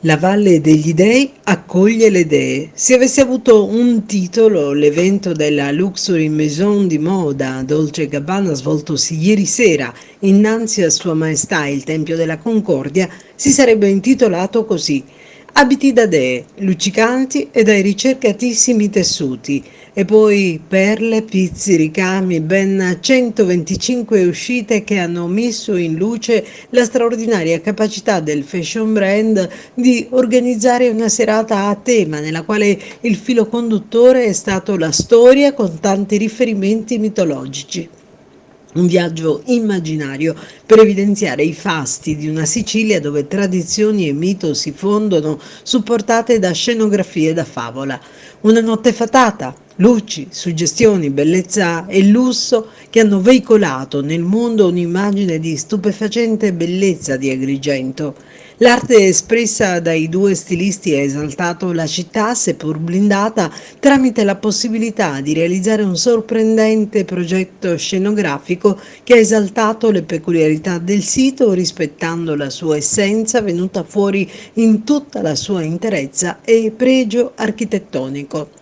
La Valle degli Dei accoglie le dee. Se avesse avuto un titolo, l'evento della Luxury Maison di moda Dolce & Gabbana svoltosi ieri sera innanzi a Sua Maestà il Tempio della Concordia si sarebbe intitolato così: Abiti da dee, luccicanti e dai ricercatissimi tessuti, e poi perle, pizzi, ricami, ben 125 uscite che hanno messo in luce la straordinaria capacità del fashion brand di organizzare una serata a tema nella quale il filo conduttore è stato la storia con tanti riferimenti mitologici. Un viaggio immaginario per evidenziare i fasti di una Sicilia dove tradizioni e mito si fondono, supportate da scenografie da favola. Una notte fatata, luci, suggestioni, bellezza e lusso che hanno veicolato nel mondo un'immagine di stupefacente bellezza di Agrigento. L'arte espressa dai due stilisti ha esaltato la città, seppur blindata, tramite la possibilità di realizzare un sorprendente progetto scenografico che ha esaltato le peculiarità del sito rispettando la sua essenza venuta fuori in tutta la sua interezza e pregio architettonico.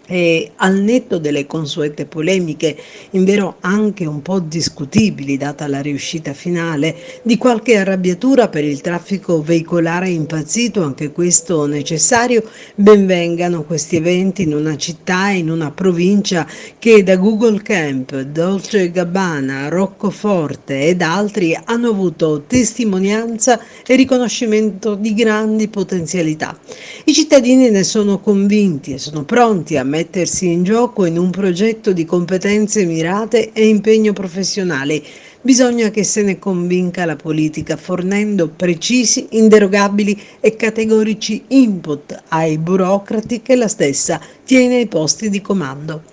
E al netto delle consuete polemiche, invero anche un po' discutibili data la riuscita finale, di qualche arrabbiatura per il traffico veicolare impazzito, anche questo necessario, benvengano questi eventi in una città e in una provincia che da Google Camp, Dolce Gabbana, Roccoforte ed altri hanno avuto testimonianza e riconoscimento di grandi potenzialità. I cittadini ne sono convinti e sono pronti a mettersi in gioco in un progetto di competenze mirate e impegno professionale. Bisogna che se ne convinca la politica fornendo precisi, inderogabili e categorici input ai burocrati che la stessa tiene ai posti di comando.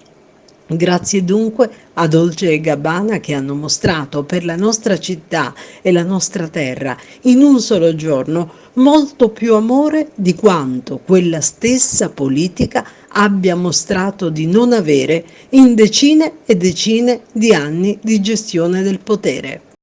Grazie dunque a Dolce e Gabbana che hanno mostrato per la nostra città e la nostra terra in un solo giorno molto più amore di quanto quella stessa politica abbia mostrato di non avere in decine e decine di anni di gestione del potere.